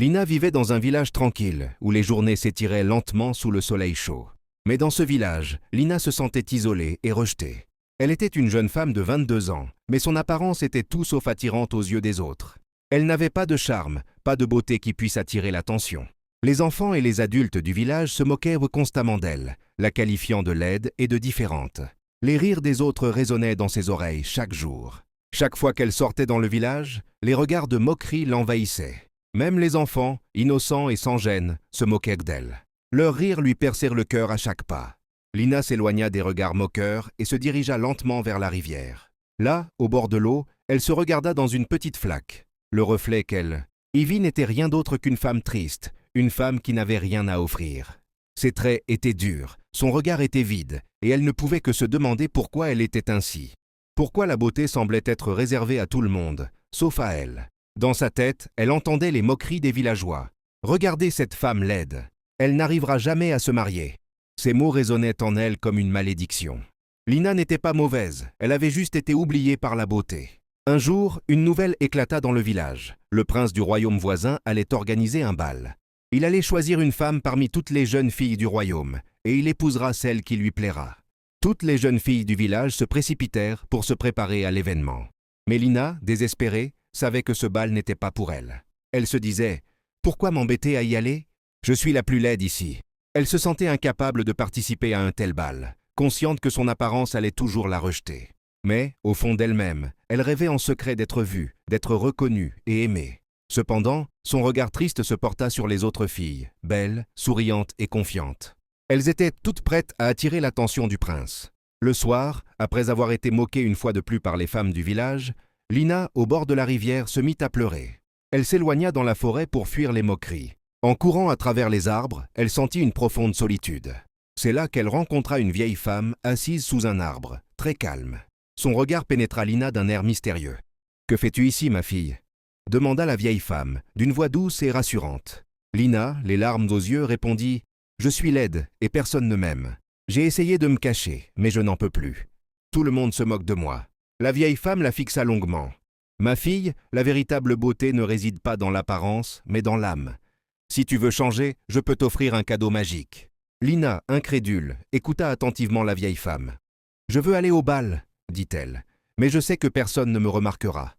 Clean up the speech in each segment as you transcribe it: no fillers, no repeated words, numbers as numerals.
Lina vivait dans un village tranquille, où les journées s'étiraient lentement sous le soleil chaud. Mais dans ce village, Lina se sentait isolée et rejetée. Elle était une jeune femme de 22 ans, mais son apparence était tout sauf attirante aux yeux des autres. Elle n'avait pas de charme, pas de beauté qui puisse attirer l'attention. Les enfants et les adultes du village se moquaient constamment d'elle, la qualifiant de laide et de différente. Les rires des autres résonnaient dans ses oreilles chaque jour. Chaque fois qu'elle sortait dans le village, les regards de moquerie l'envahissaient. Même les enfants, innocents et sans gêne, se moquaient d'elle. Leurs rires lui perçèrent le cœur à chaque pas. Lina s'éloigna des regards moqueurs et se dirigea lentement vers la rivière. Là, au bord de l'eau, elle se regarda dans une petite flaque. Le reflet qu'elle y vit n'était rien d'autre qu'une femme triste, une femme qui n'avait rien à offrir. Ses traits étaient durs, son regard était vide, et elle ne pouvait que se demander pourquoi elle était ainsi. Pourquoi la beauté semblait être réservée à tout le monde, sauf à elle. Dans sa tête, elle entendait les moqueries des villageois. « Regardez cette femme laide. Elle n'arrivera jamais à se marier. » Ces mots résonnaient en elle comme une malédiction. Lina n'était pas mauvaise, elle avait juste été oubliée par la beauté. Un jour, une nouvelle éclata dans le village. Le prince du royaume voisin allait organiser un bal. Il allait choisir une femme parmi toutes les jeunes filles du royaume, et il épousera celle qui lui plaira. Toutes les jeunes filles du village se précipitèrent pour se préparer à l'événement. Mais Lina, désespérée, savait que ce bal n'était pas pour elle. Elle se disait « Pourquoi m'embêter à y aller? Je suis la plus laide ici. » Elle se sentait incapable de participer à un tel bal, consciente que son apparence allait toujours la rejeter. Mais, au fond d'elle-même, elle rêvait en secret d'être vue, d'être reconnue et aimée. Cependant, son regard triste se porta sur les autres filles, belles, souriantes et confiantes. Elles étaient toutes prêtes à attirer l'attention du prince. Le soir, après avoir été moquée une fois de plus par les femmes du village, Lina, au bord de la rivière, se mit à pleurer. Elle s'éloigna dans la forêt pour fuir les moqueries. En courant à travers les arbres, elle sentit une profonde solitude. C'est là qu'elle rencontra une vieille femme assise sous un arbre, très calme. Son regard pénétra Lina d'un air mystérieux. « Que fais-tu ici, ma fille ?» demanda la vieille femme, d'une voix douce et rassurante. Lina, les larmes aux yeux, répondit « Je suis laide et personne ne m'aime. J'ai essayé de me cacher, mais je n'en peux plus. Tout le monde se moque de moi. » La vieille femme la fixa longuement. « Ma fille, la véritable beauté ne réside pas dans l'apparence, mais dans l'âme. Si tu veux changer, je peux t'offrir un cadeau magique. » Lina, incrédule, écouta attentivement la vieille femme. « Je veux aller au bal, » dit-elle, « mais je sais que personne ne me remarquera. »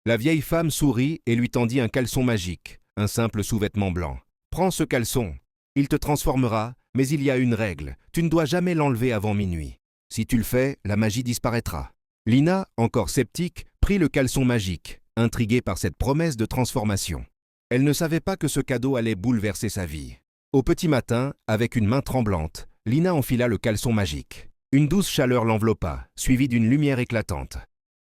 La vieille femme sourit et lui tendit un caleçon magique, un simple sous-vêtement blanc. « Prends ce caleçon. Il te transformera, mais il y a une règle, tu ne dois jamais l'enlever avant minuit. Si tu le fais, la magie disparaîtra. » Lina, encore sceptique, prit le caleçon magique, intriguée par cette promesse de transformation. Elle ne savait pas que ce cadeau allait bouleverser sa vie. Au petit matin, avec une main tremblante, Lina enfila le caleçon magique. Une douce chaleur l'enveloppa, suivie d'une lumière éclatante.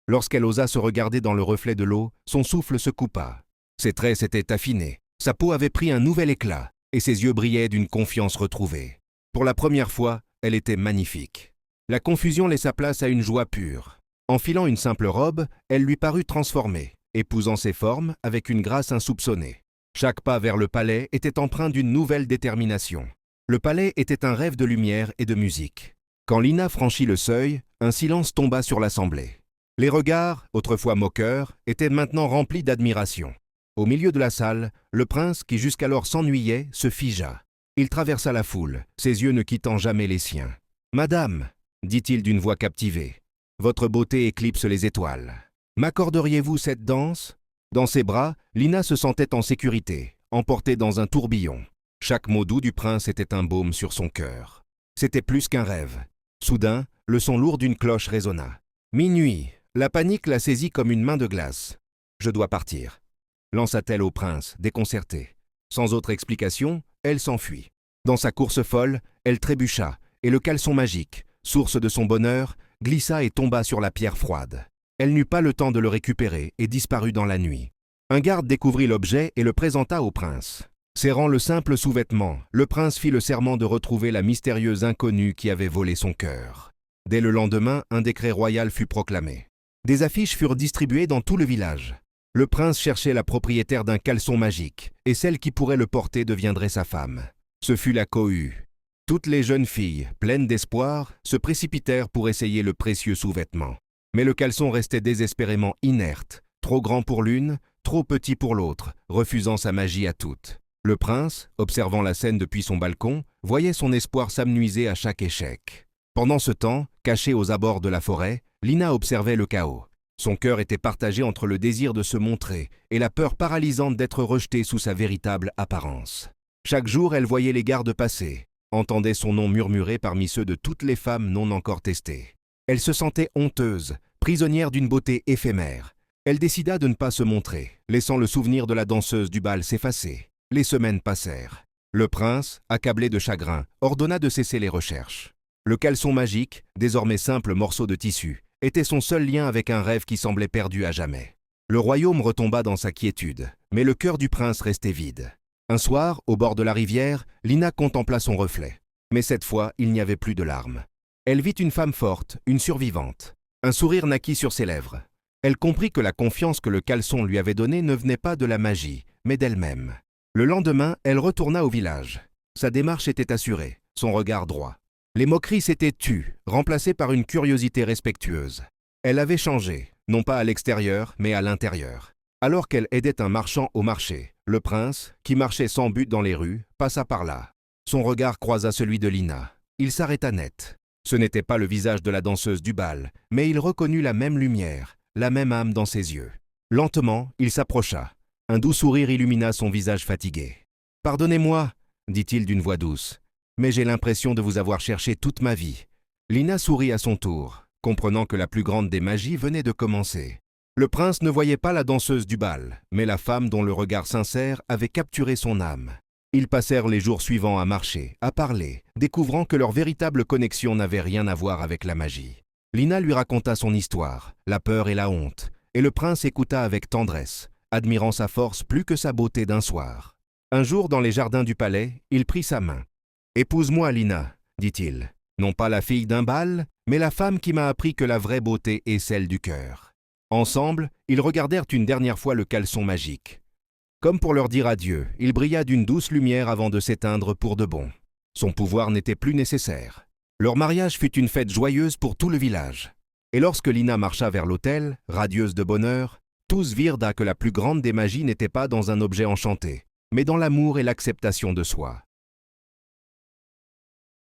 Lorsqu'elle osa se regarder dans le reflet de l'eau, son souffle se coupa. Ses traits s'étaient affinés, sa peau avait pris un nouvel éclat, et ses yeux brillaient d'une confiance retrouvée. Pour la première fois, elle était magnifique. La confusion laissa place à une joie pure. Enfilant une simple robe, elle lui parut transformée, épousant ses formes avec une grâce insoupçonnée. Chaque pas vers le palais était empreint d'une nouvelle détermination. Le palais était un rêve de lumière et de musique. Quand Lina franchit le seuil, un silence tomba sur l'assemblée. Les regards, autrefois moqueurs, étaient maintenant remplis d'admiration. Au milieu de la salle, le prince, qui jusqu'alors s'ennuyait, se figea. Il traversa la foule, ses yeux ne quittant jamais les siens. « Madame, » dit-il d'une voix captivée, « votre beauté éclipse les étoiles. M'accorderiez-vous cette danse ?» Dans ses bras, Lina se sentait en sécurité, emportée dans un tourbillon. Chaque mot doux du prince était un baume sur son cœur. C'était plus qu'un rêve. Soudain, le son lourd d'une cloche résonna. Minuit, la panique la saisit comme une main de glace. « Je dois partir », lança-t-elle au prince, déconcertée. Sans autre explication, elle s'enfuit. Dans sa course folle, elle trébucha, et le caleçon magique, source de son bonheur, glissa et tomba sur la pierre froide. Elle n'eut pas le temps de le récupérer et disparut dans la nuit. Un garde découvrit l'objet et le présenta au prince. Serrant le simple sous-vêtement, le prince fit le serment de retrouver la mystérieuse inconnue qui avait volé son cœur. Dès le lendemain, un décret royal fut proclamé. Des affiches furent distribuées dans tout le village. Le prince cherchait la propriétaire d'un caleçon magique, et celle qui pourrait le porter deviendrait sa femme. Ce fut la cohue. Toutes les jeunes filles, pleines d'espoir, se précipitèrent pour essayer le précieux sous-vêtement. Mais le caleçon restait désespérément inerte, trop grand pour l'une, trop petit pour l'autre, refusant sa magie à toutes. Le prince, observant la scène depuis son balcon, voyait son espoir s'amenuiser à chaque échec. Pendant ce temps, cachée aux abords de la forêt, Lina observait le chaos. Son cœur était partagé entre le désir de se montrer et la peur paralysante d'être rejetée sous sa véritable apparence. Chaque jour, elle voyait les gardes passer, entendait son nom murmuré parmi ceux de toutes les femmes non encore testées. Elle se sentait honteuse, prisonnière d'une beauté éphémère. Elle décida de ne pas se montrer, laissant le souvenir de la danseuse du bal s'effacer. Les semaines passèrent. Le prince, accablé de chagrin, ordonna de cesser les recherches. Le caleçon magique, désormais simple morceau de tissu, était son seul lien avec un rêve qui semblait perdu à jamais. Le royaume retomba dans sa quiétude, mais le cœur du prince restait vide. Un soir, au bord de la rivière, Lina contempla son reflet. Mais cette fois, il n'y avait plus de larmes. Elle vit une femme forte, une survivante. Un sourire naquit sur ses lèvres. Elle comprit que la confiance que le caleçon lui avait donnée ne venait pas de la magie, mais d'elle-même. Le lendemain, elle retourna au village. Sa démarche était assurée, son regard droit. Les moqueries s'étaient tues, remplacées par une curiosité respectueuse. Elle avait changé, non pas à l'extérieur, mais à l'intérieur. Alors qu'elle aidait un marchand au marché, le prince, qui marchait sans but dans les rues, passa par là. Son regard croisa celui de Lina. Il s'arrêta net. Ce n'était pas le visage de la danseuse du bal, mais il reconnut la même lumière, la même âme dans ses yeux. Lentement, il s'approcha. Un doux sourire illumina son visage fatigué. « Pardonnez-moi, » dit-il d'une voix douce, « mais j'ai l'impression de vous avoir cherché toute ma vie. » Lina sourit à son tour, comprenant que la plus grande des magies venait de commencer. Le prince ne voyait pas la danseuse du bal, mais la femme dont le regard sincère avait capturé son âme. Ils passèrent les jours suivants à marcher, à parler, découvrant que leur véritable connexion n'avait rien à voir avec la magie. Lina lui raconta son histoire, la peur et la honte, et le prince écouta avec tendresse, admirant sa force plus que sa beauté d'un soir. Un jour, dans les jardins du palais, il prit sa main. « Épouse-moi, Lina, » dit-il, « non pas la fille d'un bal, mais la femme qui m'a appris que la vraie beauté est celle du cœur. » Ensemble, ils regardèrent une dernière fois le caleçon magique. Comme pour leur dire adieu, il brilla d'une douce lumière avant de s'éteindre pour de bon. Son pouvoir n'était plus nécessaire. Leur mariage fut une fête joyeuse pour tout le village. Et lorsque Lina marcha vers l'autel, radieuse de bonheur, tous virent que la plus grande des magies n'était pas dans un objet enchanté, mais dans l'amour et l'acceptation de soi.